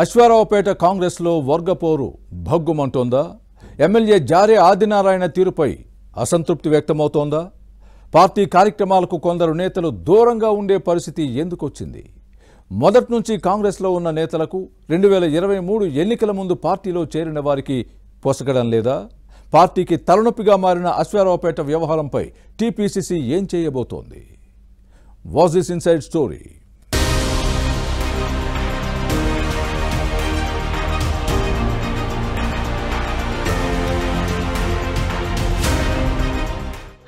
అశ్వారావుపేట కాంగ్రెస్లో వర్గపోరు భగ్గుమంటోందా? ఎమ్మెల్యే జారే ఆదినారాయణ తీరుపై అసంతృప్తి వ్యక్తమవుతోందా? పార్టీ కార్యక్రమాలకు కొందరు నేతలు దూరంగా ఉండే పరిస్థితి ఎందుకొచ్చింది? మొదటి నుంచి కాంగ్రెస్లో ఉన్న నేతలకు 2023 ఎన్నికల ముందు పార్టీలో చేరిన వారికి పొసగడం లేదా? పార్టీకి తలనొప్పిగా మారిన అశ్వారావుపేట వ్యవహారంపై టీపీసీసీ ఏం చేయబోతోంది? Was this inside story?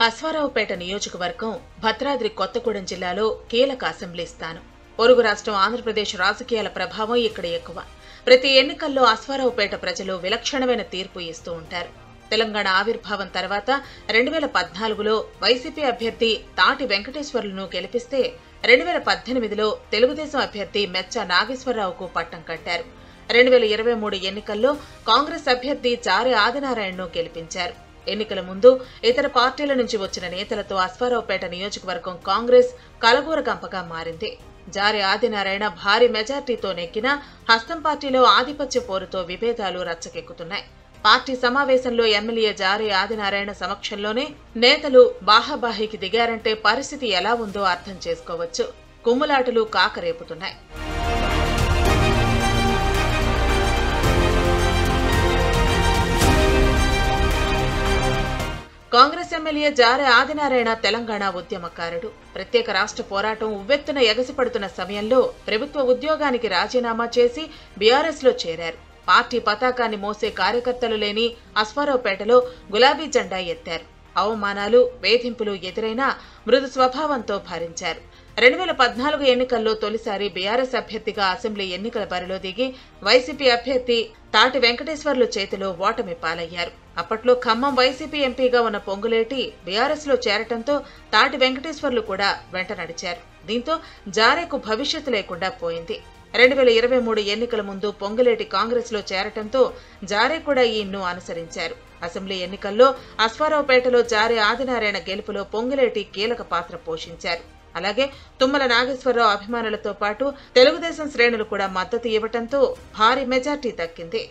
Aswaraopeta నియోజకవర్గం భద్రాద్రి కొత్తగూడెం జిల్లాలో కీలక అసెంబ్లీ స్థానం. పొరుగు రాష్ట్రం ఆంధ్రప్రదేశ్ రాజకీయాల ప్రభావం ఇక్కడ ఎక్కువ. ప్రతి ఎన్నికల్లో అశ్వారావుపేట ప్రజలు విలక్షణమైన తీర్పు ఇస్తూ ఉంటారు. తెలంగాణ ఆవిర్భావం తర్వాత 2014లో వైసీపీ అభ్యర్థి తాటి వెంకటేశ్వర్లను గెలిపిస్తే 2018లో తెలుగుదేశం అభ్యర్థి మెచ్చ నాగేశ్వరరావుకు పట్టం కట్టారు. 2023 ఎన్నికల్లో కాంగ్రెస్ అభ్యర్థి జారే ఆదినారాయణను గెలిపించారు. ఎన్నికల ముందు ఇతర పార్టీల నుంచి వచ్చిన నేతలతో అశ్వారావుపేట నియోజకవర్గం కాంగ్రెస్ కలగూరగంపగా మారింది. జారే ఆదినారాయణ భారీ మెజార్టీతో నెగ్గిన హస్తం పార్టీలో ఆధిపత్య పోరుతో విభేదాలు రచ్చకెక్కుతున్నాయి. పార్టీ సమావేశంలో ఎమ్మెల్యే జారే ఆదినారాయణ సమక్షంలోనే నేతలు బాహాబాహీకి దిగారంటే పరిస్థితి ఎలా ఉందో అర్థం చేసుకోవచ్చు. కుమ్ములాటలు కాకరేపుతున్నాయి. కాంగ్రెస్ ఎమ్మెల్యే జారే ఆదినారాయణ తెలంగాణ ఉద్యమకారుడు. ప్రత్యేక రాష్ట్ర పోరాటం ఉవ్వెత్తున ఎగసిపడుతున్న సమయంలో ప్రభుత్వ ఉద్యోగానికి రాజీనామా చేసి బీఆర్ఎస్లో చేరారు. పార్టీ పతాకాన్ని మోసే కార్యకర్తలు లేని అశ్వారావుపేటలో గులాబీ జెండా ఎత్తారు. అవమానాలు, వేధింపులు ఎదురైనా మృదు స్వభావంతో భరించారు. 2014 ఎన్నికల్లో తొలిసారి బీఆర్ఎస్ అభ్యర్థిగా అసెంబ్లీ ఎన్నికల బరిలో దిగి వైసీపీ అభ్యర్థి తాటి వెంకటేశ్వర్లు చేతిలో ఓటమి పాలయ్యారు. అప్పట్లో ఖమ్మం వైసీపీ ఎంపీగా ఉన్న పొంగులేటి బీఆర్ఎస్లో చేరటంతో తాటి వెంకటేశ్వర్లు కూడా వెంట నడిచారు. దీంతో జారేకు భవిష్యత్తు లేకుండా పోయింది. 2023 ఎన్నికల ముందు పొంగులేటి కాంగ్రెస్లో చేరటంతో జారే కూడా ఈయన్ను అనుసరించారు. అసెంబ్లీ ఎన్నికల్లో అశ్వారావుపేటలో జారే ఆదినారాయణ గెలుపులో పొంగులేటి కీలక పాత్ర పోషించారు. అలాగే తుమ్మల నాగేశ్వరరావు అభిమానులతో పాటు తెలుగుదేశం శ్రేణులు కూడా మద్దతు ఇవ్వటంతో భారీ మెజార్టీ దక్కింది.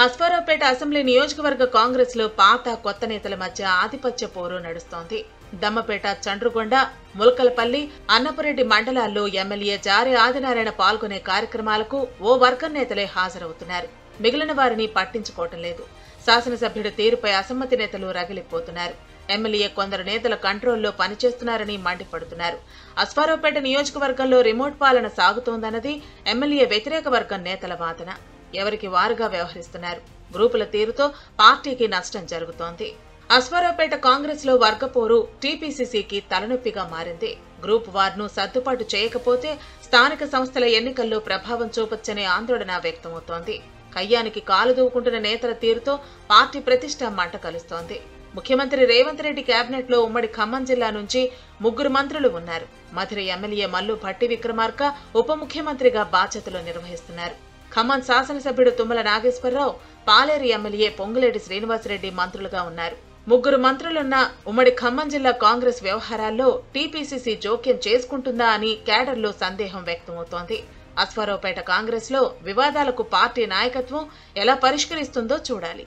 అశ్వారావుపేట అసెంబ్లీ నియోజకవర్గ కాంగ్రెస్ లో పాత కొత్త నేతల మధ్య ఆధిపత్య పోరు నడుస్తోంది. దమ్మపేట, చండ్రుగొండ, ములకలపల్లి, అన్నపురెడ్డి మండలాల్లో ఎమ్మెల్యే జారే ఆదినారాయణ పాల్గొనే కార్యక్రమాలకు ఓ వర్గం నేతలే హాజరవుతున్నారు. మిగిలిన వారిని పట్టించుకోవటం లేదు. శాసనసభ్యుడి తీరుపై అసమ్మతి నేతలు రగిలిపోతున్నారు. ఎమ్మెల్యే కొందరు నేతల కంట్రోల్లో పనిచేస్తున్నారని మండిపడుతున్నారు. అశ్వారావుపేట నియోజకవర్గంలో రిమోట్ పాలన సాగుతోందన్నది ఎమ్మెల్యే వ్యతిరేక వర్గం నేతల వాదన. ఎవరికి వారుగా వ్యవహరిస్తున్నారు. గ్రూపుల తీరుతో పార్టీకి నష్టం జరుగుతోంది. అశ్వారావుపేట కాంగ్రెస్ లో వర్గపోరు టీపీసీసీకి తలనొప్పిగా మారింది. గ్రూప్ వార్ను సర్దుబాటు చేయకపోతే స్థానిక సంస్థల ఎన్నికల్లో ప్రభావం చూపొచ్చనే ఆందోళన వ్యక్తమవుతోంది. కయ్యానికి కాలు దూకుంటున్న నేతల తీరుతో పార్టీ ప్రతిష్ట మంట కలుస్తోంది. ముఖ్యమంత్రి రేవంత్ రెడ్డి కేబినెట్ లో ఉమ్మడి ఖమ్మం జిల్లా నుంచి 3 మంత్రులు ఉన్నారు. మధుర ఎమ్మెల్యే మల్లు భట్టి విక్రమార్క ఉప ముఖ్యమంత్రిగా బాధ్యతలు నిర్వహిస్తున్నారు. ఖమ్మం శాసనసభ్యుడు తుమ్మల నాగేశ్వరరావు, పాలేరు ఎమ్మెల్యే పొంగులేటి శ్రీనివాసరెడ్డి మంత్రులుగా ఉన్నారు. 3 మంత్రులున్న ఉమ్మడి ఖమ్మం జిల్లా కాంగ్రెస్ వ్యవహారాల్లో టీపీసీసీ జోక్యం చేసుకుంటుందా అని కేడర్లో సందేహం వ్యక్తమవుతోంది. అశ్వారావుపేట కాంగ్రెస్ లో వివాదాలకు పార్టీ నాయకత్వం ఎలా పరిష్కరిస్తుందో చూడాలి.